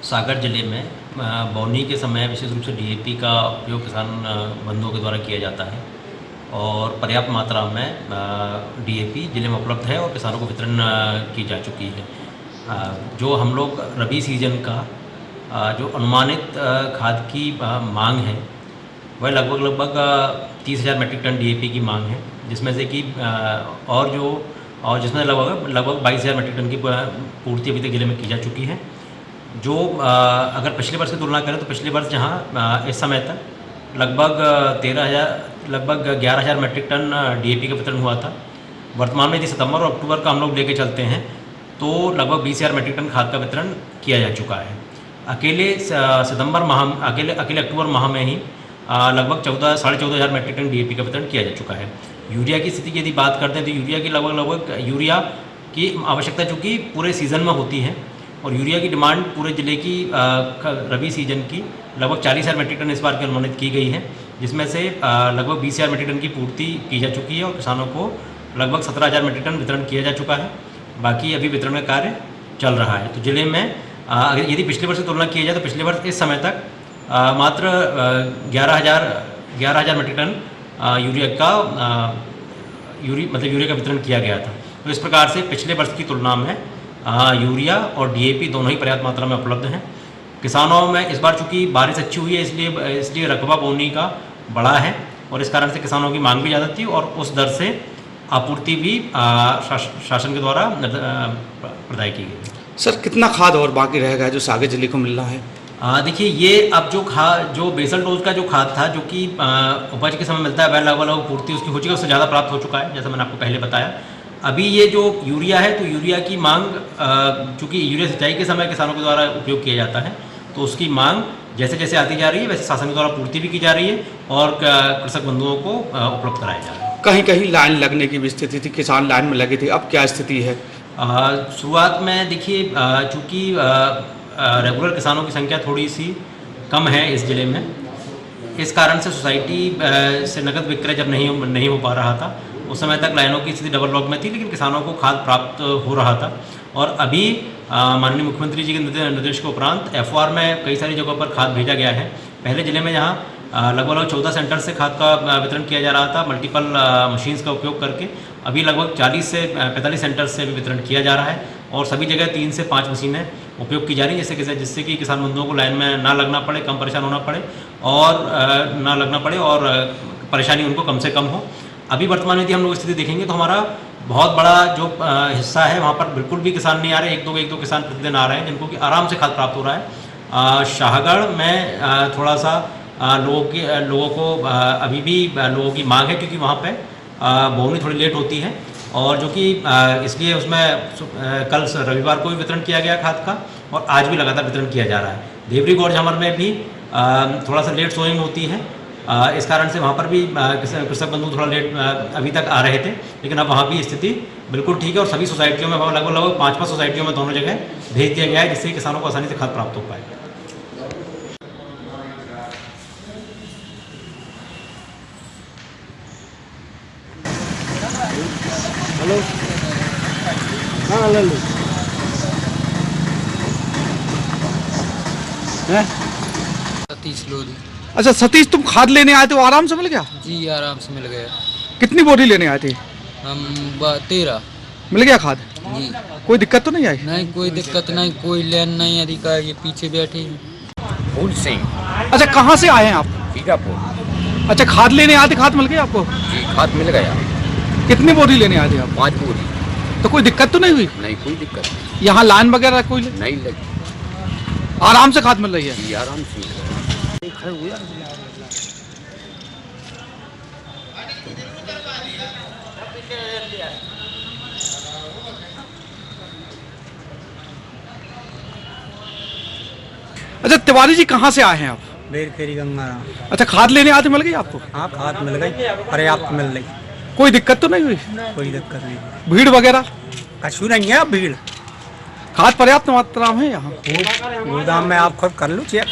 सागर जिले में बोनी के समय विशेष रूप से डीएपी का उपयोग किसान बंधुओं के द्वारा किया जाता है और पर्याप्त मात्रा में डीएपी जिले में उपलब्ध है और किसानों को वितरण की जा चुकी है। जो हम लोग रबी सीजन का जो अनुमानित खाद की मांग है वह लगभग 30,000 मीट्रिक टन डीएपी की मांग है, जिसमें से कि और जिसमें लगभग 22,000 मीट्रिक टन की पूर्ति अभी तक जिले में की जा चुकी है। जो अगर पिछले वर्ष की तुलना करें तो पिछले वर्ष जहां इस समय तक लगभग 11,000 मीट्रिक टन डीएपी का वितरण हुआ था, वर्तमान में यदि सितंबर और अक्टूबर का हम लोग लेके चलते हैं तो लगभग 20,000 मीट्रिक टन खाद का वितरण किया जा चुका है। अकेले अक्टूबर माह में ही लगभग 14,500 मीट्रिक टन डीएपी का वितरण किया जा चुका है। यूरिया की स्थिति की यदि बात करते हैं तो यूरिया की लगभग यूरिया की आवश्यकता चूँकि पूरे सीज़न में होती है और यूरिया की डिमांड पूरे ज़िले की रबी सीजन की लगभग 40,000 मीट्रिक टन इस बार की अनुमानित की गई है, जिसमें से लगभग 20,000 मीट्रिक टन की पूर्ति की जा चुकी है और किसानों को लगभग 17,000 मीट्रिक टन वितरण किया जा चुका है। बाकी अभी वितरण का कार्य चल रहा है। तो ज़िले में यदि पिछले वर्ष से तुलना की जाए तो पिछले वर्ष इस समय तक मात्र 11,000 मीट्रिक टन यूरिया का वितरण किया गया था। तो इस प्रकार से पिछले वर्ष की तुलना में यूरिया और डीएपी दोनों ही पर्याप्त मात्रा में उपलब्ध हैं। किसानों में इस बार चूँकि बारिश अच्छी हुई है इसलिए रकबा बोनी का बड़ा है और इस कारण से किसानों की मांग भी ज़्यादा थी और उस दर से आपूर्ति भी शासन के द्वारा प्रदाय की गई। सर, कितना खाद और बाकी रहेगा जो सागर जिले को मिल रहा है? देखिए, ये अब जो बेसल डोज का जो खाद था जो कि उपज के समय मिलता है वह लगभग पूर्ति उसकी हो चुकी है, उससे ज़्यादा प्राप्त हो चुका है जैसा मैंने आपको पहले बताया। अभी ये जो यूरिया है तो यूरिया की मांग चूँकि यूरिया सिंचाई के समय किसानों के द्वारा उपयोग किया जाता है तो उसकी मांग जैसे जैसे आती जा रही है वैसे शासन के द्वारा पूर्ति भी की जा रही है और कृषक बंधुओं को उपलब्ध कराया जा रहा है। कहीं कहीं लाइन लगने की भी स्थिति थी, किसान लाइन में लगे थे, अब क्या स्थिति है? शुरुआत में देखिए चूँकि रेगुलर किसानों की संख्या थोड़ी सी कम है इस ज़िले में, इस कारण से सोसाइटी से नकद विक्रय जब नहीं हो पा रहा था उस समय तक लाइनों की स्थिति डबल लॉक में थी, लेकिन किसानों को खाद प्राप्त हो रहा था। और अभी माननीय मुख्यमंत्री जी के निर्देश के उपरांत एफओआर में कई सारी जगहों पर खाद भेजा गया है। पहले ज़िले में जहाँ लगभग 14 सेंटर से खाद का वितरण किया जा रहा था मल्टीपल मशीन्स का उपयोग करके, अभी लगभग 40 से 45 सेंटर से भी वितरण किया जा रहा है और सभी जगह 3 से 5 मशीनें उपयोग की जा रही हैं जिससे कि किसान बंधुओं को लाइन में ना लगना पड़े, कम परेशान होना पड़े और परेशानी उनको कम से कम हो। अभी वर्तमान में यदि हम लोग स्थिति देखेंगे तो हमारा बहुत बड़ा जो हिस्सा है वहाँ पर बिल्कुल भी किसान नहीं आ रहे, एक दो किसान प्रतिदिन आ रहे हैं जिनको कि आराम से खाद प्राप्त हो रहा है। शाहगढ़ में थोड़ा सा लोगों को अभी भी लोगों की मांग है क्योंकि वहाँ पे बोनी थोड़ी लेट होती है और जो कि इसलिए उसमें कल रविवार को भी वितरण किया गया खाद का और आज भी लगातार वितरण किया जा रहा है। देवरी गौर झामर में भी थोड़ा सा लेट सोइंग होती है, इस कारण से वहाँ पर भी कृषक बंधु थोड़ा लेट अभी तक आ रहे थे, लेकिन अब वहाँ भी स्थिति बिल्कुल ठीक है और सभी सोसाइटियों में लगभग 5 सोसाइटियों में दोनों जगह भेज दिया गया है जिससे किसानों को आसानी से खाद प्राप्त हो पाए। हेलो, हाँ ले लो। सतीश लोधी। अच्छा सतीश, तुम खाद लेने आए थे, वो आराम से मिल गया? जी आराम से मिल गया। कितनी बोरी लेने आए थे? हम 13 मिल गया खाद? जी। कोई दिक्कत तो नहीं आई? नहीं, कोई दिक्कत नहीं, कोई लेन नहीं, अधिकारी पीछे बैठे हैं। फूल सिंह। अच्छा, कहाँ से आए हैं आप? सीतापुर। अच्छा, खाद लेने आए थे, खाद मिल गया आपको? जी, खाद मिल गया। कितनी बोरी लेने आए थे आप? 5 बोरी। तो कोई दिक्कत तो नहीं हुई? नहीं, कोई दिक्कत नहीं। यहाँ लाइन वगैरह कोई नहीं लगी। आराम से खाद मिल रही है? जी आराम से। अच्छा तिवारी जी, कहाँ से आए हैं आप? बेरखेरी गंगाराम। अच्छा, खाद लेने आए थे, मिल गई आपको? हाँ, खाद मिल गई, पर्याप्त मिल गई, कोई दिक्कत तो नहीं हुई? कोई दिक्कत नहीं। भीड़ वगैरह कछु नहीं है भीड़। खाद पर्याप्त मात्रा में है यहाँ? गोदाम में आप खुद कर लो चेक।